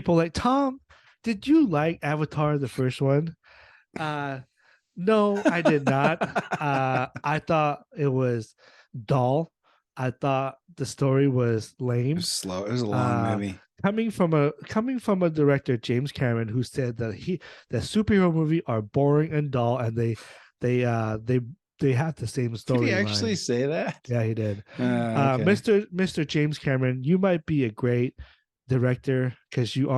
People like Tom, did you like Avatar the first one? Uh no, I did not. I thought it was dull. I thought the story was It lame. was slow. It was a long Uh movie. coming from a director, James Cameron, who said that superhero movie are boring and dull, and they uh they they have the same Did he actually storyline. say that? Yeah, he did. Okay. Mr. James Cameron, you might be a great director because you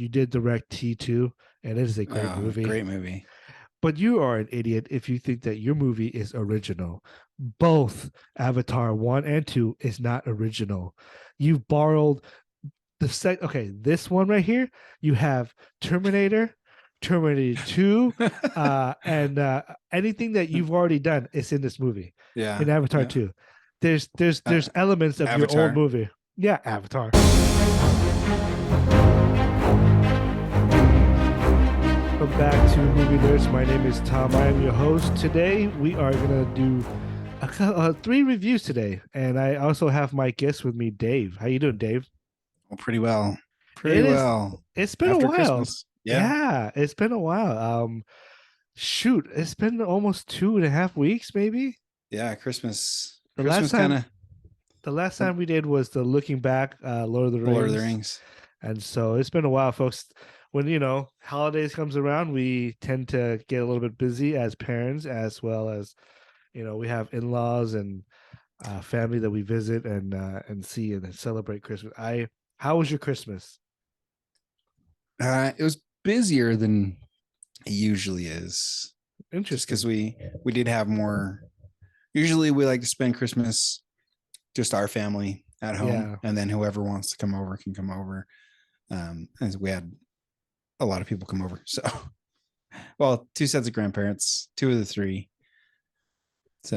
did direct T2, and it is a great Oh, movie. great movie. But you are an idiot if you think that your movie is original. Both Avatar 1 and 2 is not original. You've borrowed okay, this one right here, you have Terminator, Terminator 2, and anything that you've already done is in this movie. Yeah. In Avatar Yeah. 2. There's Uh, elements of your old Avatar. movie. Yeah, Avatar. Welcome back to Movie Nerds. My name is Tom. I am your host. Today we are gonna do three reviews today, and I also have my guest with me, Dave. How you doing, Dave? Well, pretty well. Pretty It is. well. It's been a After while. Christmas. Yeah. Yeah, it's been a while. Shoot, it's been almost 2.5 weeks, maybe. Yeah. Christmas. The last Christmas kind time, of the last time we did was the looking back, Lord of the Lord of the Rings, Rings. and so it's been a while, folks. When holidays comes around, we tend to get a little bit busy as parents, as well as we have in-laws and family that we visit and see and celebrate Christmas. How was your Christmas? It was busier than it usually is, just because Interesting. we did have more. Usually, we like to spend Christmas just our family at home, Yeah. and then whoever wants to come over can come over. As we had a lot of people come over, so well, two sets of grandparents, two of the three. So,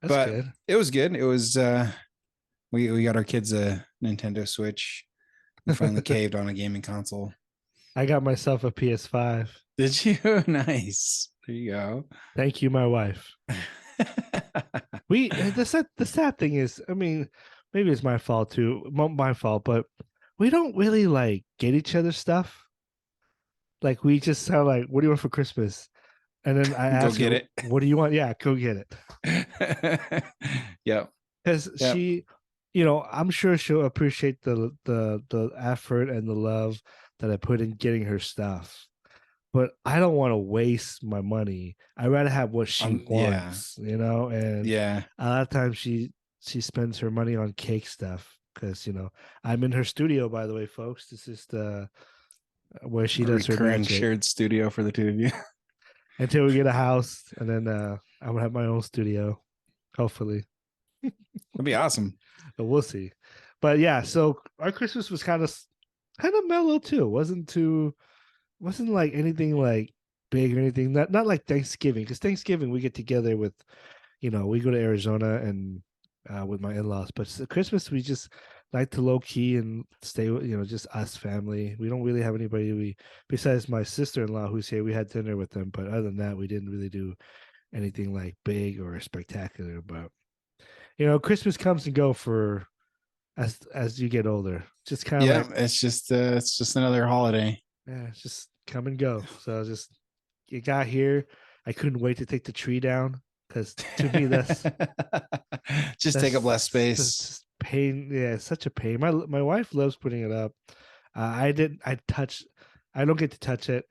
That's but good. it was good. It was we got our kids a Nintendo Switch. We finally caved on a gaming console. I got myself a PS5. Did you? Nice. There you go. Thank you, my wife. The sad thing is, I mean, maybe it's my fault too, my fault, but we don't really like get each other stuff. Like we just sound like, "What do you want for Christmas?" And then I Go ask get her, it. "What do you want?" Yeah, go get it. Yep. Because Yep. I'm sure she'll appreciate the effort and the love that I put in getting her stuff. But I don't want to waste my money. I'd rather have what she Yeah. wants, and Yeah. a lot of times she spends her money on cake stuff because I'm in her studio, by the way, folks. This is the where she A does her recurring magic shared studio for the two of you. until we get a house, and then I'm gonna have my own studio, hopefully. That'd be awesome. But we'll see. But yeah, so our Christmas was kind of mellow too. Wasn't like anything like big or anything. Not like Thanksgiving, because Thanksgiving we get together with, we go to Arizona and with my in-laws. But Christmas we just like to low key and stay with just us family. We don't really have anybody. We besides my sister-in-law who's here. We had dinner with them, but other than that, we didn't really do anything like big or spectacular. But Christmas comes and go for as you get older. Just kind of Yeah, like, it's just another holiday. yeah, it's just come and go. So just it got here. I couldn't wait to take the tree down because to me Just take up less that's space. just pain. Yeah, it's such a pain. My wife loves putting it up. I didn't. I don't get to touch it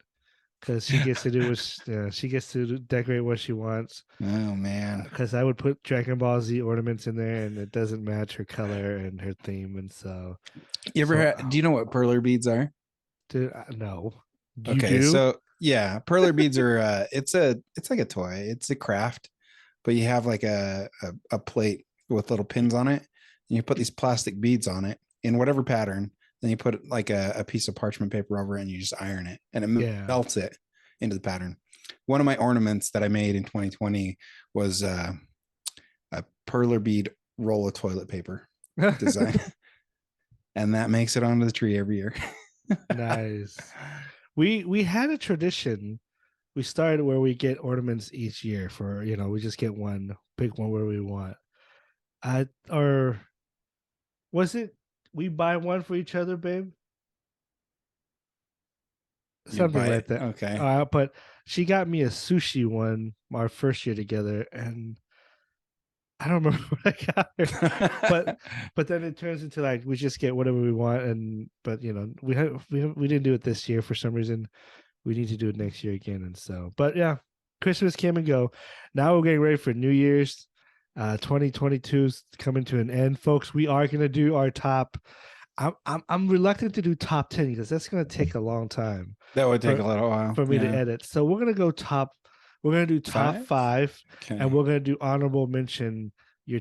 because she gets to do what she gets to decorate what she wants. Oh man. Because I would put Dragon Ball Z ornaments in there and it doesn't match her color and her theme, and so You ever so do you know what perler beads are? dude, no, you Okay, do? so yeah, perler beads are it's like a toy. It's a craft, but you have like a plate with little pins on it, and you put these plastic beads on it in whatever pattern. Then you put like a piece of parchment paper over it, and you just iron it, and it Yeah. melts it into the pattern. One of my ornaments that I made in 2020 was a perler bead roll of toilet paper design, and that makes it onto the tree every year. Nice. We had a tradition. We started where we get ornaments each year for, we just get one, pick one where we want. Or was it we buy one for each other, babe? You something buy like it. that. Okay. But she got me a sushi one our first year together, and I don't remember what I got her. But but then it turns into like we just get whatever we want, and but we didn't do it this year for some reason. We need to do it next year again, and so but yeah, Christmas came and go. Now we're getting ready for New Year's. 2022 is coming to an end, folks. We are gonna do our top. I'm reluctant to do top 10 because that's gonna take a long time That would take for a little while. for me to Yeah. edit. So we're gonna go top. We're gonna do top Five? five, and Okay. we're gonna do honorable mention. Your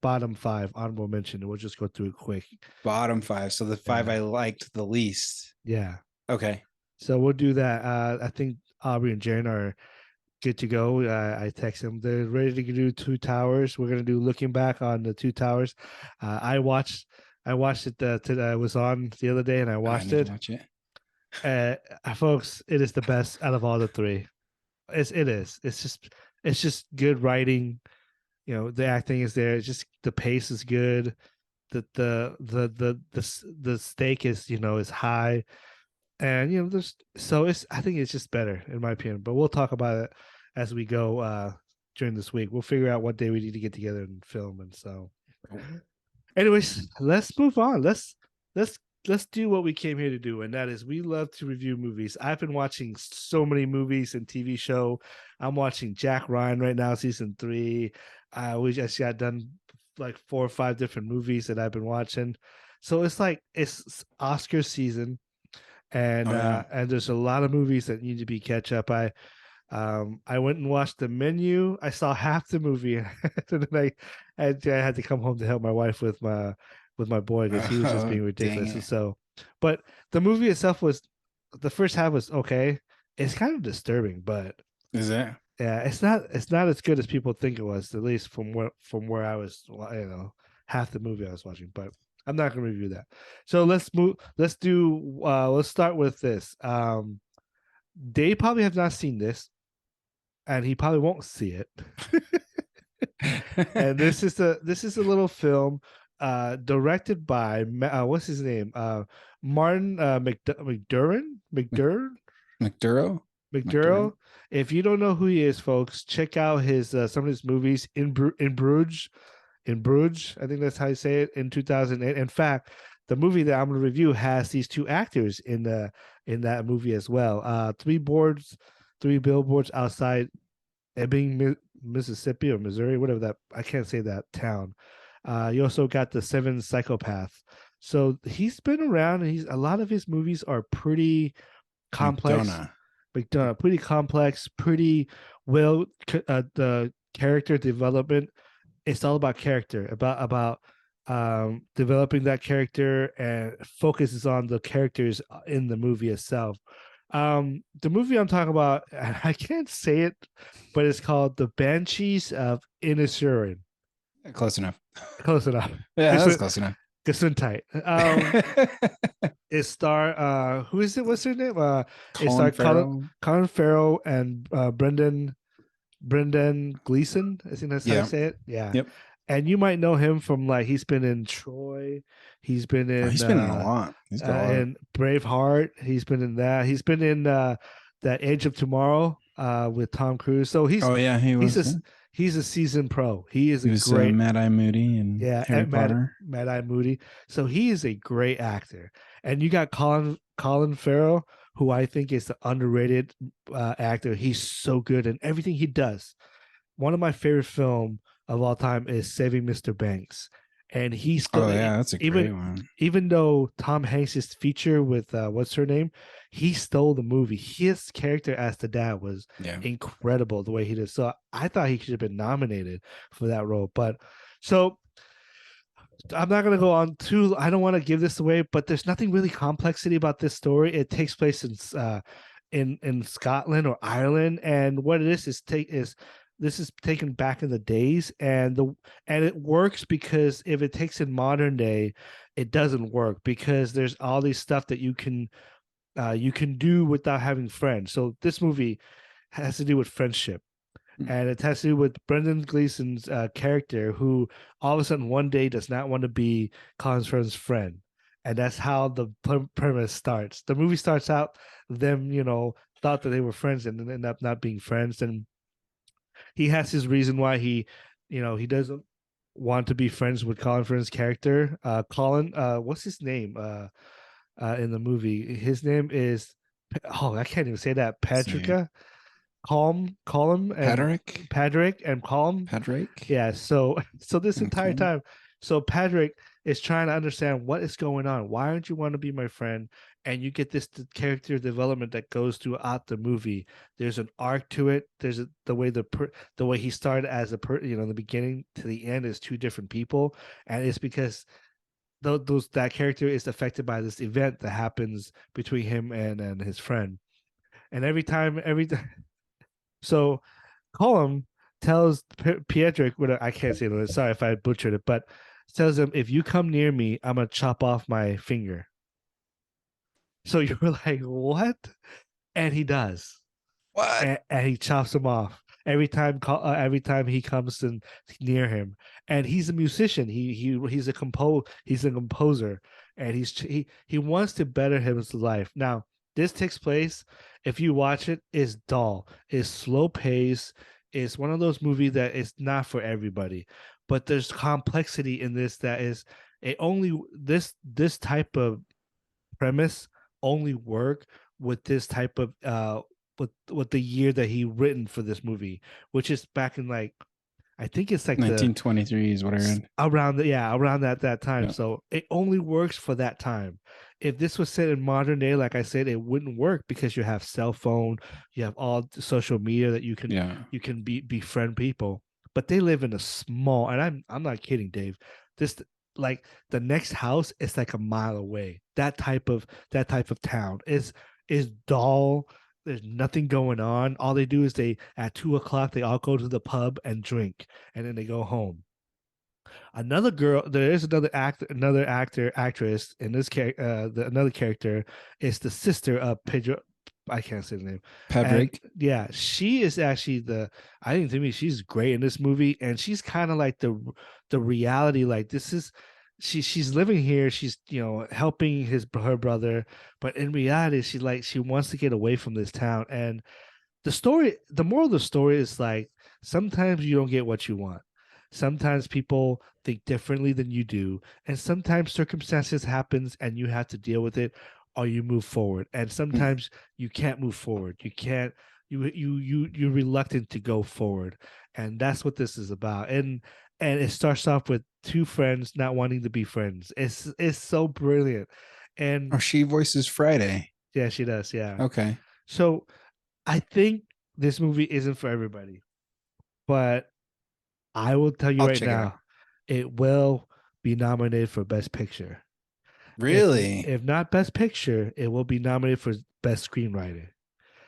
bottom five honorable mention. And we'll just go through it quick. Bottom five. So the five Yeah. I liked the least. Yeah. Okay. So we'll do that. I think Aubrey and Jaren are good to go. I text them. They're ready to do Two Towers. We're gonna do looking back on the Two Towers. I watched. I watched it. I was on the other day, and I I watched need to it. watch it. Folks, it is the best out of all the three. It is. It's just good writing. The acting is there. It's just the pace is good. The stake is high, and there's so it's I think it's just better in my opinion. But we'll talk about it as we go during this week. We'll figure out what day we need to get together and film, and so. Anyways, let's move on. Let's let's do what we came here to do, and that is we love to review movies. I've been watching so many movies and TV show. I'm watching Jack Ryan right now, season 3. We just got done like 4 or 5 different movies that I've been watching. So it's like it's Oscar season, and Oh yeah. and there's a lot of movies that need to be catch up. I went and watched The Menu. I saw half the movie, and then I had to come home to help my wife with my boy because he was just Oh, being dang ridiculous. And it. so, but the movie itself was the first half was okay. It's kind of disturbing, but Is it? yeah, it's not as good as people think it was. At least from where I was, half the movie I was watching. But I'm not going to review that. So let's move. Let's do. Let's start with this. They probably have not seen this, and he probably won't see it. And this is a little film directed by what's his name, Martin McDurran McDuro? McDurrow. McDuro? If you don't know who he is, folks, check out his some of his movies in Bruges. I think that's how you say it, in 2008. In fact, the movie that I'm going to review has these two actors in that movie as well. Three billboards outside Ebbing, Mississippi or Missouri, whatever that, I can't say that town. You also got The Seven Psychopaths. So he's been around, and he's a lot of his movies are pretty complex. McDonough. Pretty complex, pretty well. The character development, it's all about character, about developing that character, and focuses on the characters in the movie itself. The movie I'm talking about, I can't say it, but it's called The Banshees of Inisherin. Close enough. Close enough. Yeah, that's close enough. Gesundheit. It star who is it? What's her name? It Colin star Farrell. Colin Farrell and Brendan Gleeson. I think that's how you Yeah. say it. Yeah. Yep. And you might know him from like he's been in Troy. He's been in He's been in a lot. He's got a lot. in Braveheart. He's been in that. He's been in that Edge of Tomorrow with Tom Cruise. So Oh yeah, he was. he's a seasoned pro. He is He a was great Mad Eye Moody and Harry Potter. Mad Eye Moody. So he is a great actor. And you got Colin Farrell, who I think is the underrated actor. He's so good in everything he does. One of my favorite film of all time is Saving Mr. Banks. And he's still, Oh yeah, that's a great one. Even though Tom Hanks' feature with what's her name, he stole the movie. His character as the dad was incredible the way he did. So I thought he should have been nominated for that role. But so I'm not gonna go on too. I don't want to give this away, but there's nothing really complexity about this story. It takes place in Scotland or Ireland, and what it is this is taken back in the days, and it works because if it takes in modern day, it doesn't work because there's all these stuff that you can do without having friends. So this movie has to do with friendship, and it has to do with Brendan Gleeson's character, who all of a sudden one day does not want to be Colin Farrell's friend, and that's how the premise starts. The movie starts out them, thought that they were friends and then end up not being friends, and he has his reason why he doesn't want to be friends with Colin Firth's character. Colin, what's his name? In the movie, his name is, oh, I can't even say that. Say Patricia, Colm, and Patrick. Patrick and Colm. Patrick. Yeah. So so this entire Okay. time, so Patrick is trying to understand what is going on. Why don't you want to be my friend? And you get this character development that goes throughout the movie. There's an arc to it. There's the way the way he started as the beginning to the end is two different people, and it's because those that character is affected by this event that happens between him and his friend. And every time, so Colum tells Pietrick, what I can't say it. Sorry if I butchered it, but tells him, if you come near me, I'm gonna chop off my finger. So you're like, what? And he does, What? and he chops him off every time he comes in near him. And he's a musician. He's a composer, and he wants to better his life. Now, this takes place, if you watch it, is dull, is slow pace, is one of those movies that is not for everybody. But there's complexity in this that is it only this type of premise only work with this type of with the year that he written for this movie, which is back in like, I think it's like the 1923 is what I read. around that time. Yeah. So it only works for that time. If this was set in modern day, like I said, it wouldn't work because you have cell phone, you have all the social media that Yeah. you can befriend people. But they live in a small, and I'm not kidding, Dave. This, like, the next house is like a mile away. That type of town is dull. There's nothing going on. All they do is they at 2 o'clock they all go to the pub and drink, and then they go home. Another girl, there is another actress in this another character is the sister of Pedro. I can't say the name. And Patrick. yeah, she is actually I think, to me, she's great in this movie, and she's kind of like the reality. Like, this is she's living here. She's helping her brother, but in reality, she wants to get away from this town. And the moral of the story is, like, sometimes you don't get what you want. Sometimes people think differently than you do, and sometimes circumstances happens and you have to deal with it, or you move forward. And sometimes you can't move forward. You can't you're reluctant to go forward. And that's what this is about. And it starts off with two friends not wanting to be friends. It's so brilliant. Oh, And she voices Friday. yeah, she does. Yeah. Okay. So I think this movie isn't for everybody, but I will tell you I'll right check it out. now, it will be nominated for Best Picture. Really? If not Best Picture, it will be nominated for Best Screenwriter,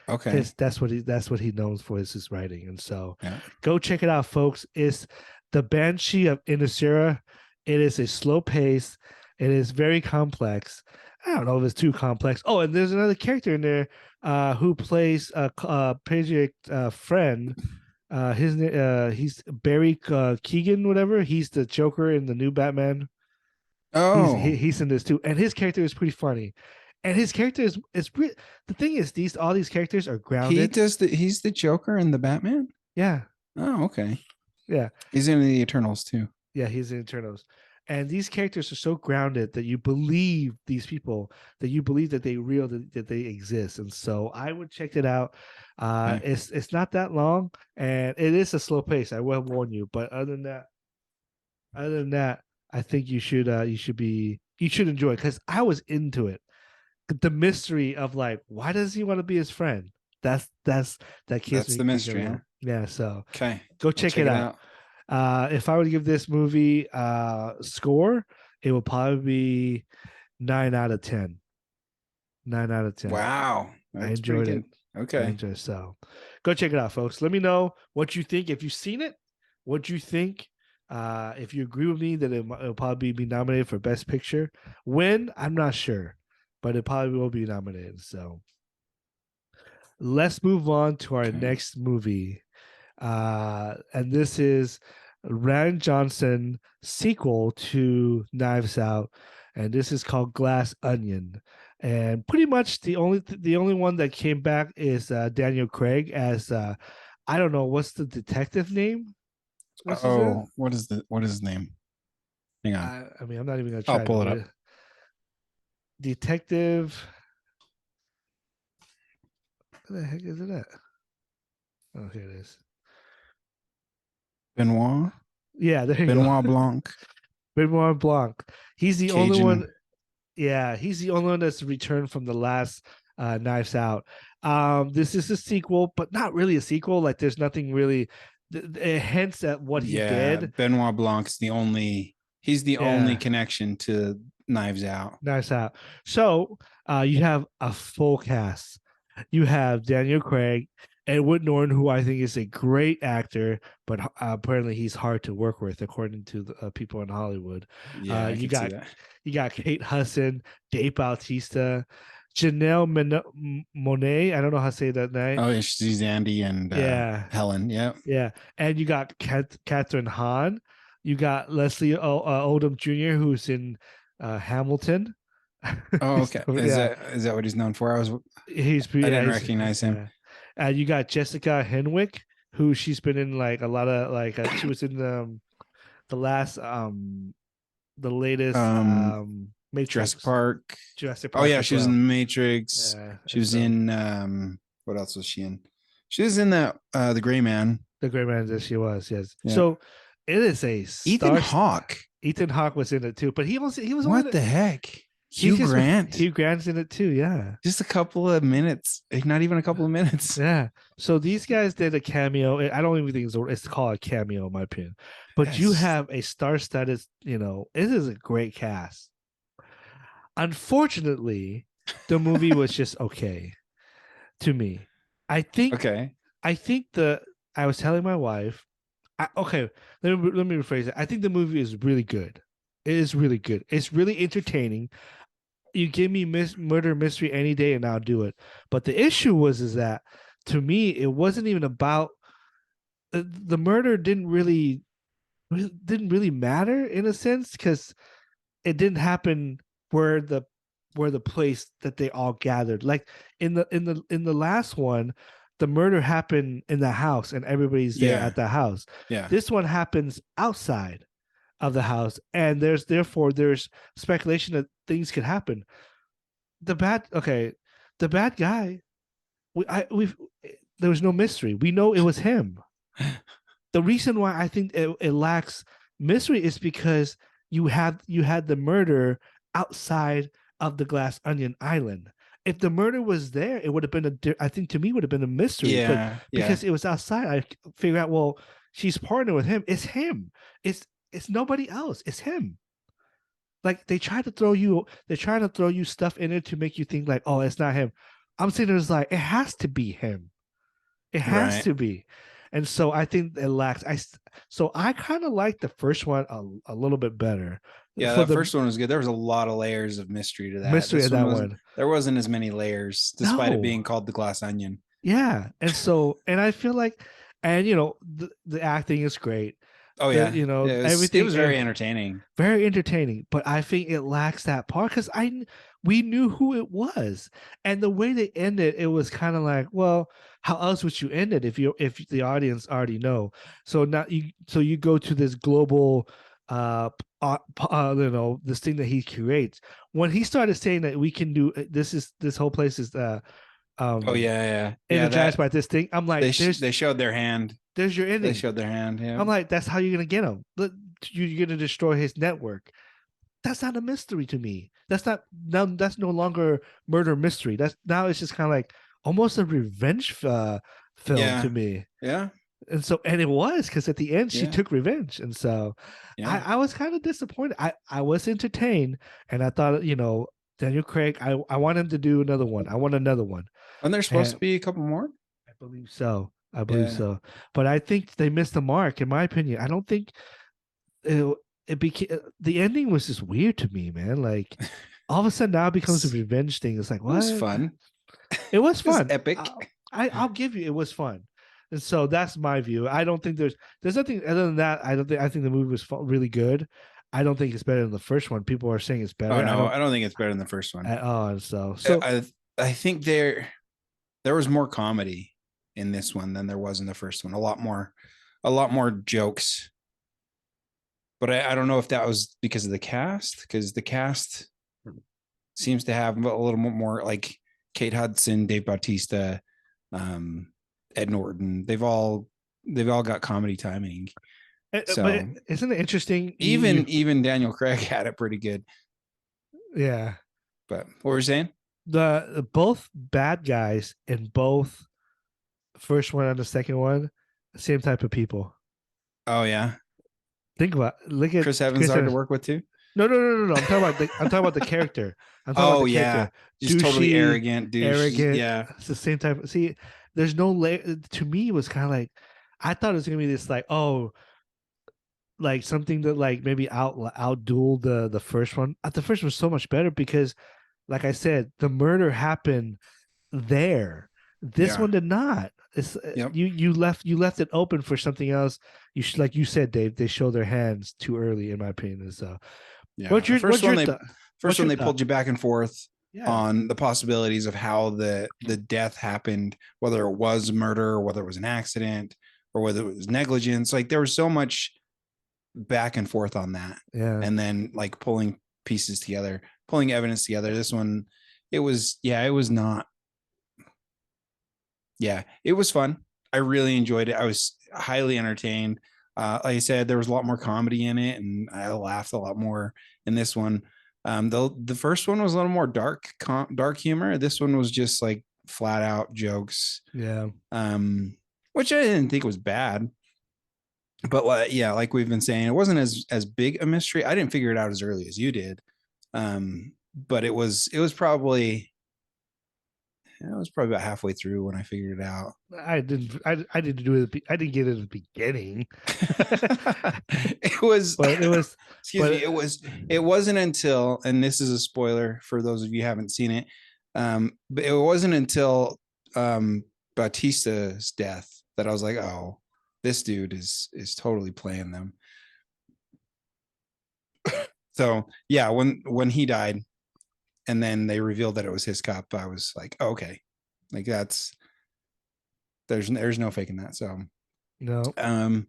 Okay. because that's what he knows for, is his writing. And so, Yeah. go check it out, folks. It's the Banshee of Inisherin. It is a slow pace. It is very complex. I don't know if it's too complex. Oh, and there's another character in there who plays Patrick friend. He's Barry Keegan, whatever. He's the Joker in the new Batman. Oh, He's in this too, and his character is pretty funny. And his character is the thing is, these all these characters are grounded. he's the Joker in the Batman? Yeah, Oh, okay. yeah, He's in the Eternals too. yeah. He's in Eternals, and these characters are so grounded that you believe these people, that you believe that they real, that they exist. And so I would check it out. Okay. It's not that long, and it is a slow pace. I will warn you, but other than that, I think you should enjoy it, because I was into it. The mystery of, like, why does he want to be his friend? That keeps That's me the mystery, huh? yeah. So Okay. go I'll check check it it out. out. If I would give this movie score, it will probably be 9 out of 10. 9 out of 10. Wow. I That's pretty enjoyed it. good. I Okay. enjoyed it. So go check it out, folks. Let me know what you think. If you've seen it, what you think. If you agree with me that it'll probably be nominated for Best Picture. When, I'm not sure, but it probably will be nominated. So let's move on to our Okay. next movie. And this is Rand Johnson sequel to Knives Out. and this is called Glass Onion. And pretty much the only one that came back is Daniel Craig as I don't know what's the detective name. What's his name? Oh, what is his name? Hang on. I mean, I'm not even gonna I'll try pull it to up. detective. What the heck is it at? Oh, here it is. Benoit. Yeah, there you go. Benoit Blanc. Benoit Blanc. He's the only one. Cajun. Yeah, he's the only one that's returned from the last Knives Out. This is a sequel, but not really a sequel. Like, there's nothing really. It hints at what he Yeah, did. Benoit Blanc's the only. He's the only Yeah, connection to Knives Out. Knives Out. So you have a full cast. You have Daniel Craig, Edward Norton, who I think is a great actor, but apparently he's hard to work with, according to the people in Hollywood. Yeah, I You could see got that. Kate Hudson, Dave Bautista, Monet. I don't know how to say that name. Oh, yeah, she's Andy and Yeah, Helen. Yeah. yeah, and you got Catherine Hahn. You got Leslie Odom Jr., who's in Hamilton. Oh, okay. So, yeah, Is that what he's known for? I yeah didn't recognize him. yeah. You got Jessica Henwick, who she's been in like a lot of like she was in the last the latest Jurassic Matrix. Park. Jurassic Oh Park yeah, as she was in well. The Matrix. Yeah, She and was so in what else was she in? She was in that The Gray Man. the great man that she was, yes. Yeah. So it is a Ethan star. Hawke. Ethan Hawke was in it too, but he was only What the heck? he Hugh just Grant. Hugh Grant's in it too, yeah. Just a couple of minutes. Not even a couple of minutes. Yeah. So these guys did a cameo. I don't even think it's called a cameo in my opinion. But you Yes. have a star-studded, it is a great cast. Unfortunately, the movie was just okay to me. I think Okay. I think I was telling my wife, okay, let me rephrase it. I think the movie is really good. It is really good. It's really entertaining. You give me murder mystery any day and I'll do it. But the issue is that to me it wasn't even about the murder didn't really matter in a sense because it didn't happen where the place that they all gathered. Like in the last one, the murder happened in the house and everybody's there Yeah. at the house. Yeah. This one happens outside of the house, and there's speculation that things could happen. The bad guy, we've there was no mystery. We know it was him. The reason why I think it lacks mystery is because you had the murder outside of the Glass Onion Island. If the murder was there, it would have been I think to me would have been a mystery. But Yeah. Yeah. because it was outside, I figure out, well, she's partnering with him. It's him. It's nobody else. It's him. Like they're trying to throw you stuff in it to make you think like, oh, it's not him. I'm saying it's like it has to be him. It has Right. to be. And so I think it lacks. So I kind of like the first one a little bit better Yeah, for that the first one was good. There was a lot of layers of mystery to that. mystery This of one that wasn't. one. There wasn't as many layers, despite it No, being called the Glass Onion. yeah, and I feel like, and the acting is great. Oh yeah, it Everything was very entertaining. very entertaining, but I think it lacks that part because we knew who it was, and the way they ended, it was kind of like, well, how else would you end it if the audience already know? So now you go to this global, this thing that he creates. When he started saying that we can do this whole place is Oh yeah. energized That by this thing. I'm like, they showed their hand. there's your They ending. showed their hand. Yeah. I'm like, that's how you're gonna get him. You're gonna destroy his network. That's not a mystery to me. That's not now. That's no longer murder mystery. That's now it's just kind of like almost a revenge film to Yeah. me. Yeah. And it was because at the end she Yeah. took revenge, and so Yeah. I was kind of disappointed. I was entertained, and I thought Daniel Craig. I want him to do another one. I want another one. And there's supposed to And be a couple more. I believe so. I believe Yeah. so. But I think they missed the mark, in my opinion. I don't think it became the ending was just weird to me, man. Like all of a sudden now it becomes a revenge thing. It's like, It was what? fun. It was It was fun. epic. I'll give you it was fun. And so that's my view. I don't think there's nothing other than that. I think the movie was really good. I don't think it's better than the first one. People are saying it's Oh better. I no, don't I don't think it's better than the first one. at all. So I so I think there was more comedy in this one than there was in the first one. A lot more jokes. But I don't know if that was because of the cast, because the cast seems to have a little more like Kate Hudson, Dave Bautista, um, Ed Norton. They've all got comedy timing. but So isn't it interesting? even Daniel Craig had it pretty good. Yeah. But what were you saying? The both bad guys in both first one and the second one, same type of people. Oh yeah, Think about look at Chris Evans Chris hard to Evans. work with too. No. I'm talking about the character. I'm talking about Oh the yeah, character. just totally Douchey, arrogant douche. arrogant. Yeah, It's the same type. See, there's no to me it was kind of like I thought it was gonna be this like like something that like maybe outduel the first one. The first one was so much better because like I said, the murder happened there. This yeah, one did not. It's yep, you left it open for something else. You should like you said, Dave. They show their hands too early, in my opinion. So, yeah. The what's your thought? first What's one your they thought? pulled you back and forth Yeah, on the possibilities of how the death happened, whether it was murder, or whether it was an accident, or whether it was negligence. Like there was so much back and forth on that, yeah. and then like pulling pieces together, pulling evidence together. This one, it was yeah, it was not yeah, it was fun. I really enjoyed it. I was highly entertained. Like I said, there was a lot more comedy in it, and I laughed a lot more in this one. The first one was a little more dark humor. This one was just like flat out jokes, Yeah. which I didn't think was bad. But yeah, like we've been saying, it wasn't as big a mystery. I didn't figure it out as early as you did, but it was probably about halfway through when I figured it out. I didn't do it. I didn't get it at the beginning, It was but it was. excuse me, But it wasn't until, and this is a spoiler for those of you who haven't seen it, but it wasn't until Bautista's death that I was like, oh, this dude is totally playing them. So yeah, when he died and then they revealed that it was his cup, I was like, oh, okay, like that's there's no faking that. So no, um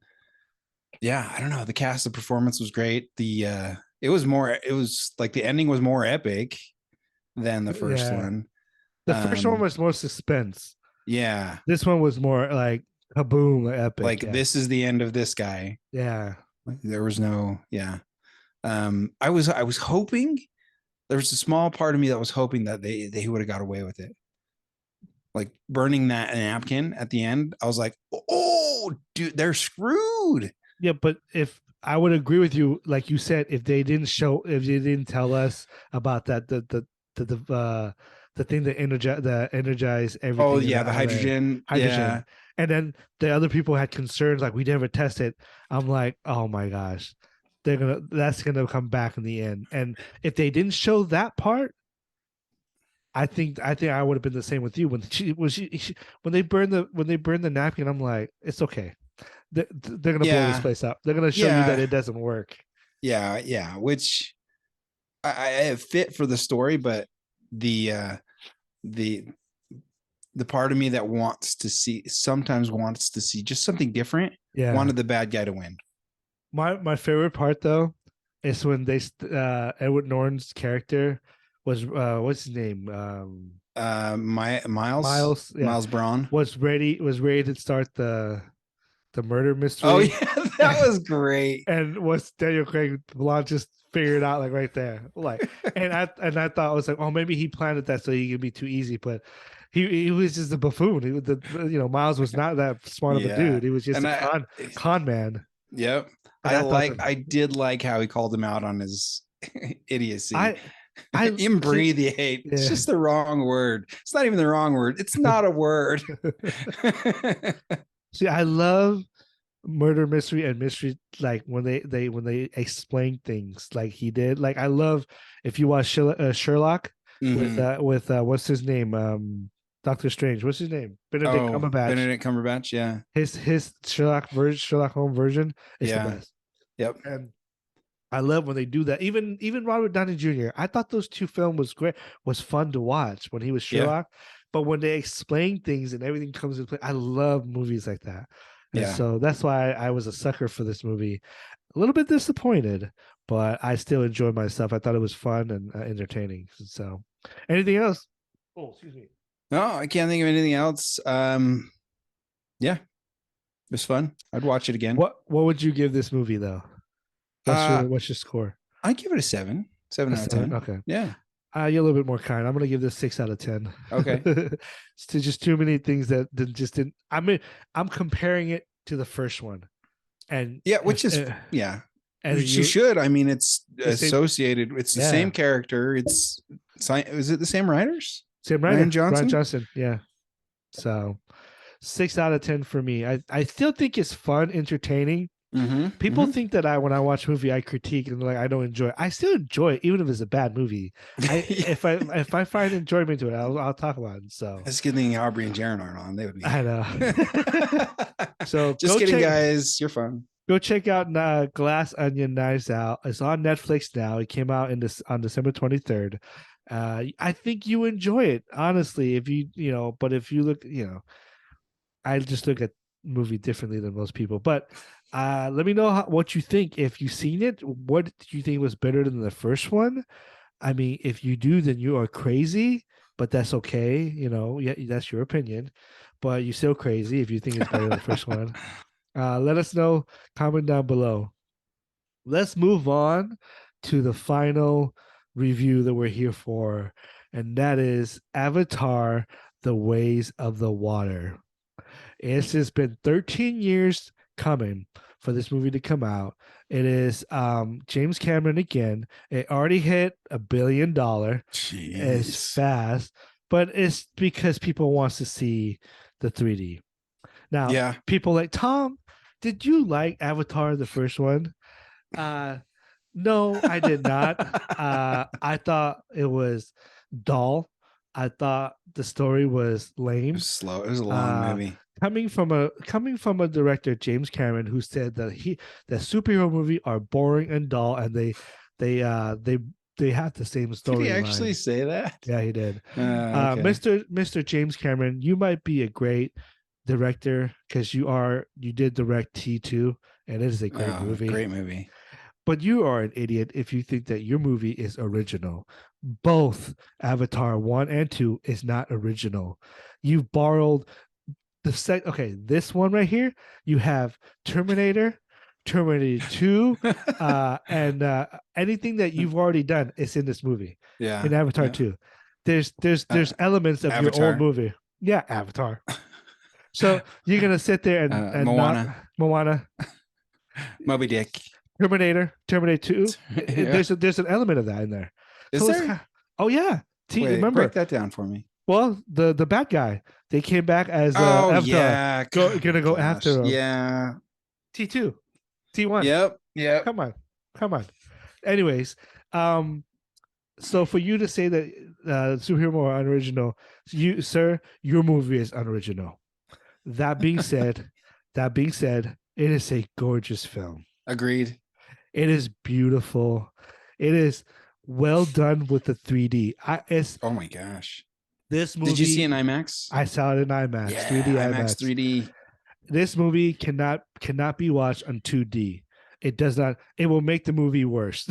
yeah, I don't know. The cast, the performance was great. It was like the ending was more epic than the first yeah. one. The first one Um, was more suspense. yeah, This one was more like kaboom, like epic. like Yeah, this is the end of this guy. yeah, Like, there was no, yeah. I was hoping there was a small part of me that was hoping that they would have got away with it. Like burning that napkin at the end, I was like, oh, dude, they're screwed. yeah. But if I would agree with you, like you said, if if they didn't tell us about that, the thing that energize Oh everything yeah, the around there, hydrogen. Yeah, hydrogen, and then the other people had concerns like we never tested. I'm like, oh my gosh, that's gonna come back in the end. And if they didn't show that part, I think I would have been the same with you when they burned the napkin. I'm like, it's okay. They're gonna blow this yeah, place up. They're gonna show you that yeah, it doesn't work. yeah. Which I fit for the story, but the the the part of me that sometimes wants to see just something different, Yeah. wanted the bad guy to win. My favorite part though is when Edward Norton's character was what's his name Miles Miles, yeah, Miles Braun. was ready to start the murder Oh mystery. yeah, that was great. And what's Daniel Craig Blanc just figured out like right there, like, and I thought I was like, oh, maybe he planned it that so he could be too easy, but he was just a buffoon. Miles was not that smart of a Yeah, dude. He was just and a con man, yep. and I thought that I did like how he called him out on his idiocy. I see, Imbreathiate. It's yeah. just the wrong word. It's not even the wrong word. It's not a word. See, I love murder mystery and mystery like when they explain things like he did. Like I love if you watch Sherlock Hmm. with what's his name Doctor Strange. What's his name? Benedict Oh, Cumberbatch. Benedict Cumberbatch. Yeah. His Sherlock Holmes version is the Yeah. best. Yep. And I love when they do that. Even Robert Downey Jr. I thought those two films was great, was fun to watch when he was Yeah. Sherlock. But when they explain things and everything comes into play, I love movies like that. And Yeah. so that's why I was a sucker for this movie. A little bit disappointed, but I still enjoyed myself. I thought it was fun and entertaining. So, anything else? Oh, excuse me. No, I can't think of anything else. Yeah, it was fun. I'd watch it again. What would you give this movie though? Uh, What's your score? I give it a 7. 7 A out of seven. 10. Okay. Yeah. You're a little bit more kind. I'm gonna give this 6 out of 10. Okay. It's just too many things that just didn't. I mean, I'm comparing it to the first one, and Yeah, which is yeah. and Which you should. I mean, it's the same, associated. It's the yeah, same character. Is it the same writers? same writer, Ryan Johnson? Ryan Johnson. Yeah. So 6 out of 10 for me. I still think it's fun, entertaining. People Mm-hmm. think that when I watch a movie I critique and like I don't enjoy it. I still enjoy it even if it's a bad movie. If I find enjoyment to it, I'll talk about it. So That's a good thing Aubrey and Jaron aren't on. They would be. I know. So just kidding, guys. You're fun. Go check out Glass Onion Knives Out. It's on Netflix now. It came out on December 23rd. I think you enjoy it, honestly. If but if you look, I just look at movie differently than most people. But let me know what you think. If you've seen it, what do you think was better than the first one? I mean, if you do, then you are crazy, but that's okay. Yeah, that's your opinion, but you're still crazy if you think it's better than the first one. Let us know. Comment down below. Let's move on to the final review that we're here for, and that is Avatar: The Ways of the Water. It's just been 13 years coming for this movie to come out. It is James Cameron again. It already hit $1 billion. It's fast, but it's because people wants to see the 3D. Now, yeah, people like Tom, did you like Avatar the first one? No, I did not. I thought it was dull. I thought the story was lame. It was slow. It was a long movie. Coming from a director, James Cameron, who said that superhero movie are boring and dull, and they have the same story. Did he actually say that? Yeah, he did. Okay. Mr. James Cameron, you might be a great director because you did direct T2, and it is a great movie. Great movie. But you are an idiot if you think that your movie is original. Both Avatar 1 and 2 is not original. You've borrowed this one right here. You have Terminator 2, and anything that you've already done is in this movie. Yeah. In Avatar 2. There's elements of Avatar. your old movie. Yeah, Avatar. So you're gonna sit there and Moana. Moby Dick. Terminator 2. Yeah. There's an element of that in there. Is there? Oh yeah. Remember, break that down for me. Well, the bad guy, they came back as Avatar. Yeah, gonna go after him. Yeah. T2, T1. Yep. Come on. Anyways, so for you to say that superhero are unoriginal, your movie is unoriginal. That being said, it is a gorgeous film. Agreed. It is beautiful. It is well done with the 3D. Oh my gosh. This movie. Did you see it in IMAX? I saw it in IMAX. Yeah, 3D IMAX. 3D. This movie cannot be watched on 2D. It does not. It will make the movie worse.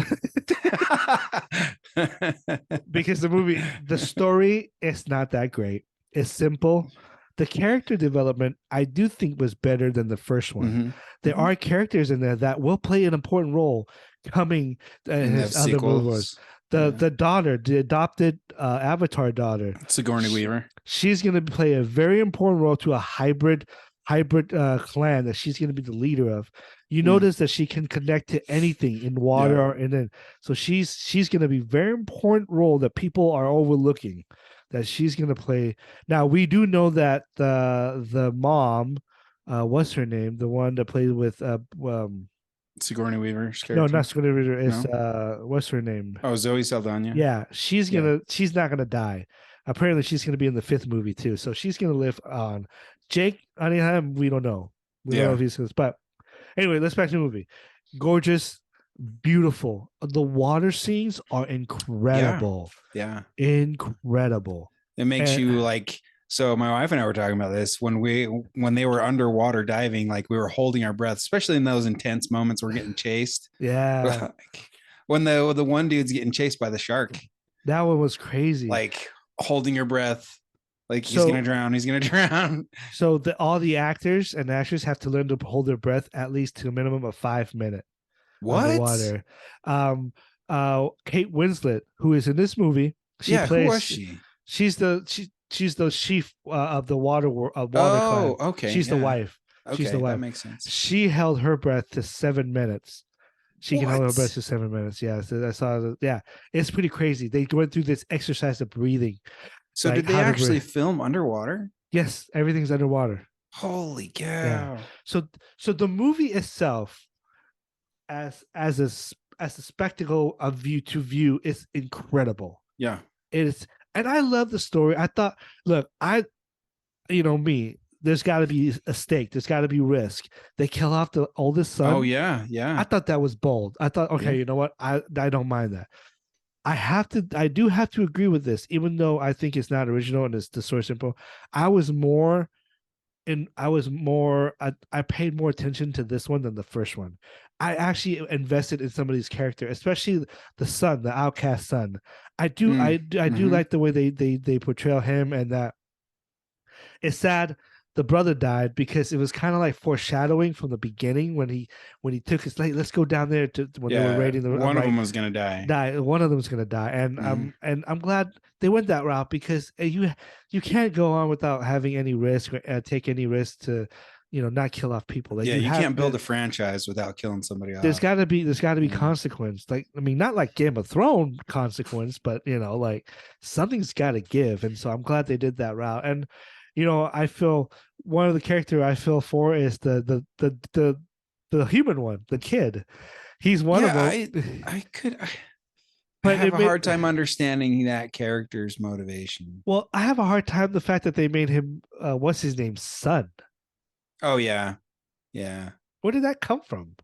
Because the story is not that great. It's simple. The character development, I do think, was better than the first one. Mm-hmm. There are characters in there that will play an important role coming in his other movies. The daughter, the adopted Avatar daughter, Sigourney Weaver. She's going to play a very important role to a hybrid clan that she's going to be the leader of. You notice that she can connect to anything in water, and then so she's going to be a very important role that people are overlooking. That she's going to play. Now we do know that the mom, what's her name? The one that played with Sigourney Weaver's character. No, not Sigourney Weaver. It's what's her name? Oh, Zoe Saldana. Yeah, she's not gonna die. Apparently, she's gonna be in the 5th movie too. So she's gonna live on. Jake Cunningham, we don't know. We don't know if he's. But anyway, let's back to the movie. Gorgeous, beautiful. The water scenes are Yeah. incredible, Yeah. incredible. It makes And you like, so my wife and I were talking about this when they were underwater diving, like we were holding our breath, especially in those intense moments we're getting chased. yeah, Like when the one dude's getting chased by the shark, that one was crazy. like holding your breath, like he's gonna So drown, he's gonna drown. all the actors and actors have to learn to hold their breath at least to a minimum of 5 minutes What? underwater. Um, Kate Winslet, who is in this movie, she Yeah, who was plays. she? She's the chief of the water Oh, clan. okay, She's the yeah. wife. She's the Okay, that wife. makes sense. She held her breath to 7 minutes. She can hold her breath What? to 7 minutes. Yeah, so I saw. Yeah, it's pretty crazy. They went through this exercise of breathing, So like did they how to actually breathe. film underwater? Yes, everything's underwater. Holy Yeah. cow. So the movie itself, as a spectacle of view to view, is incredible. Yeah. It is, and I love the story. I thought, look, me. There's got to be a stake. There's got to be risk. They kill off the oldest Oh son. yeah, I yeah. thought that was bold. I thought, okay, Yeah. you know what? I don't mind that. I do have to agree with this, even though I think it's not original and it's the source info. I was more I paid more attention to this one than the first one. I actually invested in some of these characters, especially the son, the outcast son. I do Mm-hmm. like the way they portray him, and that it's sad the brother died because it was kind of like foreshadowing from the beginning when he took his, like, let's go down there to when they were Yeah, raiding the, I'm one of them like, was gonna die. die, one of them's gonna die, Hmm. and I'm glad they went that route because you can't go on without having any risk or take any risk to not kill off people. Like Yeah, you you have can't build a franchise without killing somebody there's off. got to be Yeah. consequence. Like, I mean, not like Game of Thrones consequence, but like something's got to give. And so I'm glad they did that route. And I feel one of the character I feel for is the human one, the kid. He's one of Yeah, them. I But have it a made hard time understanding that character's motivation. well, I have a hard time the fact that they made him what's his name, son. Oh yeah. Yeah. Where did that come from?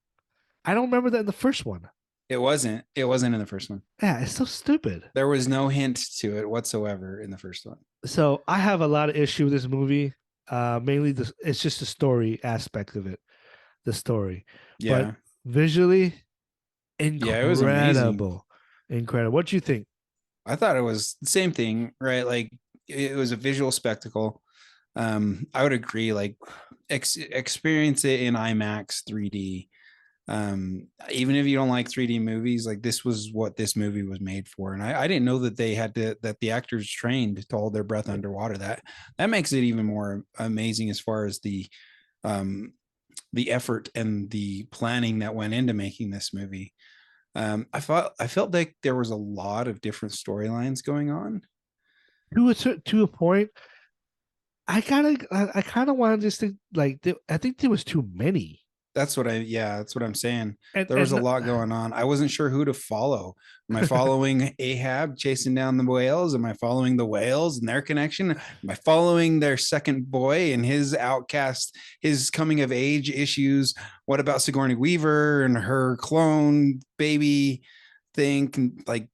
I don't remember that in the first one. It wasn't in the first one. Yeah, it's so stupid. There was no hint to it whatsoever in the first one. So I have a lot of issue with this movie. Mainly it's just the story aspect of it, the story. But Yeah. visually, Yeah, it was amazing. incredible, incredible. What do you think? I thought it was the same thing, right? Like it was a visual spectacle. I would agree, like experience it in IMAX 3D. Even if you don't like 3D movies, like this was what this movie was made for. And I didn't know that that the actors trained to hold their breath underwater. That makes it even more amazing as far as um the effort and the planning that went into making this movie. I felt like there was a lot of different storylines going on. To a point, I kind of wanted just to like. I think there was too many, That's what I'm saying. and There was a lot going on. I wasn't sure who to follow. Am I following Ahab chasing down the whales? Am I following the whales and their connection? Am I following their second boy and his outcast, his coming of age issues? What about Sigourney Weaver and her clone baby thing? Like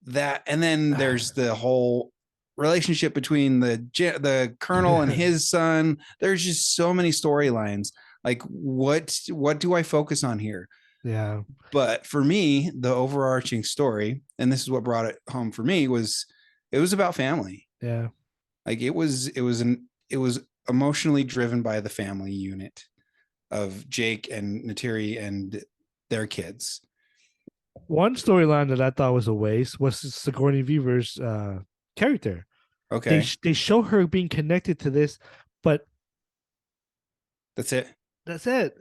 that. And then there's the whole relationship between the colonel and his son. There's just so many storylines. Like what do I focus on here? yeah, But for me, the overarching story, and this is what brought it home for me, was it was about family. yeah. Like it was emotionally driven by the family unit of Jake and Natiri and their kids. One storyline that I thought was a waste was Sigourney Weaver's character. Okay, They show her being connected to this, but that's it. that's it.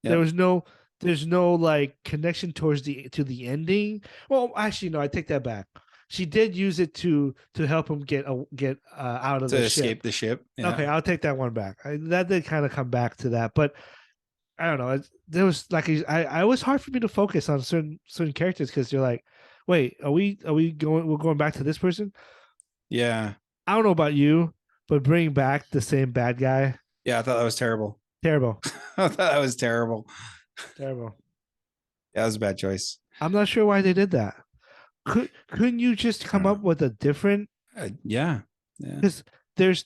There Yep. was no there's no like connection towards the ending. Well, actually, no, I take that back. She did use it to help him get out of To the ship. escape the ship. Okay, Yeah. I'll take that one back. That did kind of come back to that, but I don't know. There was like I was hard for me to focus on certain characters because you're like, wait, are we going we're going back to this person? Yeah. I don't know about you, but bringing back the same bad guy, Yeah. I thought that was terrible. terrible, I thought that was terrible. terrible. Yeah, that was a bad choice. I'm not sure why they did that. Couldn't you just I come don't up know. with a different? Yeah, yeah. Because there's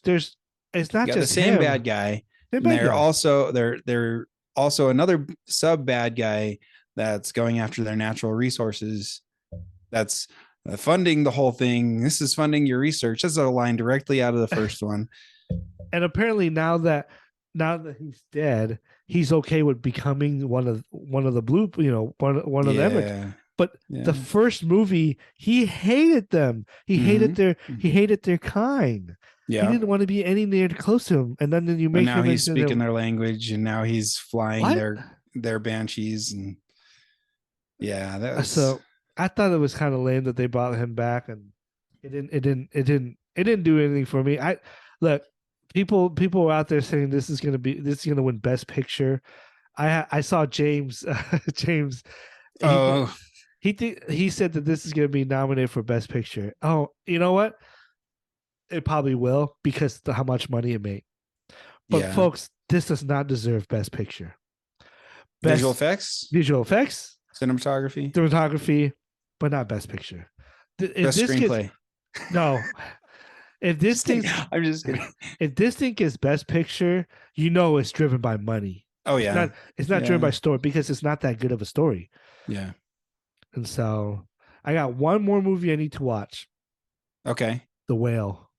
it's not You got the just same him. bad guy, The and bad guy. they're also another sub bad guy that's going after their natural resources. That's funding the whole thing. This is funding your research. That's a line directly out of the first one. And apparently now that he's dead, he's okay with becoming one of the blue, one of the Emirates. Yeah, But the yeah. first movie, he hated them. Mm-hmm. He hated their kind. He Yeah. didn't want to be any near close to him. And then you But make now him he's into their speaking their language, and now he's flying what? their banshees, and yeah, that was So I thought it was kind of lame that they brought him back, and it didn't do anything for me. I look, people were out there saying this is gonna win Best Picture. I saw James James he oh he said that this is gonna be nominated for Best Picture. Oh, you know what? It probably will because of how much money it made. But yeah. folks, this does not deserve Best Picture. Visual Best effects, visual effects, cinematography, cinematography, but not Best Picture. If best this gets screenplay. no, if this Just kidding. thing's I'm just kidding. if this thing gets Best Picture, it's driven by money. Oh It's yeah, not it's not driven yeah, by story because it's not that good of a story. yeah. And so I got one more movie I need to watch. Okay. The Whale.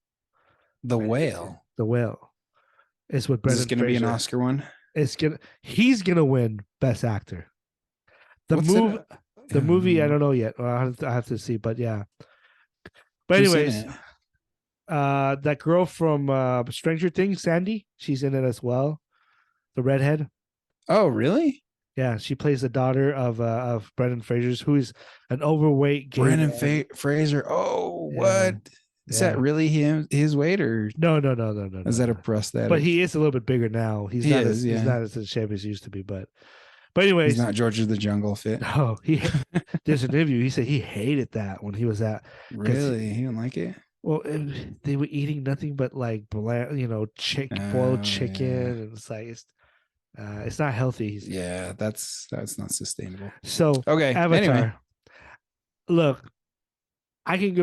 The Whale. The Whale. It's with Is this Brendan going to be an Fraser. Oscar one? He's gonna win Best Actor. The What's it? move the movie I don't know yet. I have to see, but yeah. But Who's in anyways, it? that girl from Stranger Things, Sandy, she's in it as well. The redhead. Oh, really? Yeah, she plays the daughter of Brendan Fraser's, who is an overweight gay Brendan man. Fraser. Oh, Yeah, what? Is that yeah. really him? His weight, or No, is that a no. But prosthetic? he is a little bit bigger now. He is. He's Yeah. not as in shape as he used to be. But He's anyways, not George of the Jungle fit. no, there's an interview. He said he hated that when he was at because Really? He didn't like it? well, they were eating nothing but like bland, boiled Oh, chicken, yeah. and it's not healthy. Yeah, that's not sustainable. So Okay. Anyway, Avatar, look, I can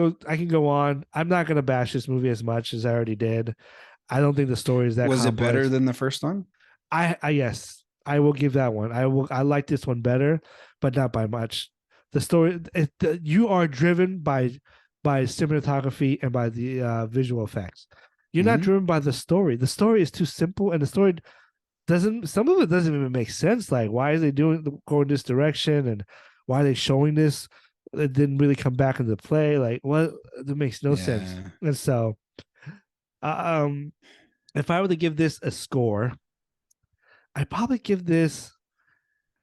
go on. I'm not gonna bash this movie as much as I already did. I don't think the story is that was it better complex. than the first one? I yes, I will give that one. I like this one better, but not by much. The story you are driven by cinematography and by the visual effects. You're not Hmm. driven by the story. The story is too simple, and the story doesn't. Some of it doesn't even make sense. Like, why are they going this direction, and why are they showing this? It didn't really come back into play. Like, what? That makes no sense. Yeah. And so, um, if I were to give this a score, I'd probably give this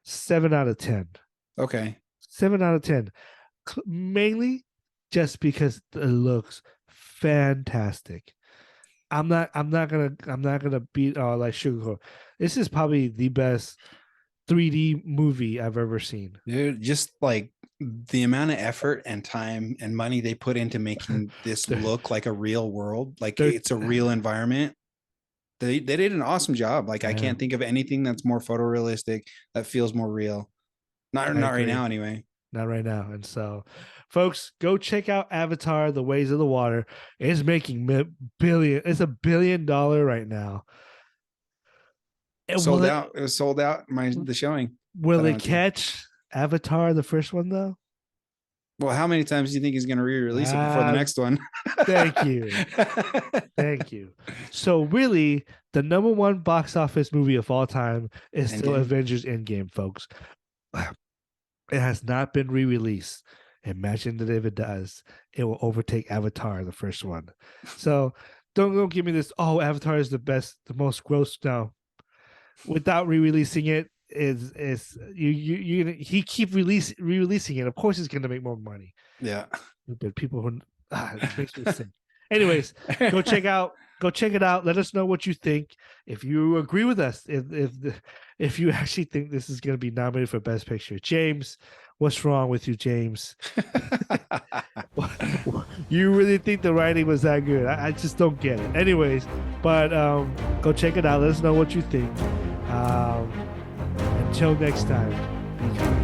7 out of 10. Okay. 7 out of 10, mainly just because it looks fantastic. I'm not gonna beat like sugarcoat. This is probably the best 3D movie I've ever seen. Dude, just like the amount of effort and time and money they put into making this They're, look like a real world, like they're it's a real environment. They did an awesome job. Like I yeah, can't think of anything that's more photorealistic that feels more real. Not I not right agree. now anyway. Not right now. And so, folks, go check out Avatar: The Ways of the Water. It's making billion. It's $1 billion right now. And Sold out. It was sold out the showing will that I it went to. catch Avatar, the first one, though? Well, how many times do you think he's going to re-release it before the Ah, next one? thank you. Thank you. So really, the number one box office movie of all time is still Endgame. Avengers Endgame, folks. It has not been re-released. Imagine that if it does, it will overtake Avatar, the first one. So don't give me this. Oh, Avatar is the best, the most gross. No, without re-releasing it, is he keep re-releasing it. Of course, it's gonna make more money. Yeah. But people who it makes me sick. Anyways, go check it out. Let us know what you think. If you agree with us, if you actually think this is going to be nominated for Best Picture, James, what's wrong with you, James? You really think the writing was that good? I just don't get it. Anyways, but go check it out. Let us know what you think. Until next time, be kind.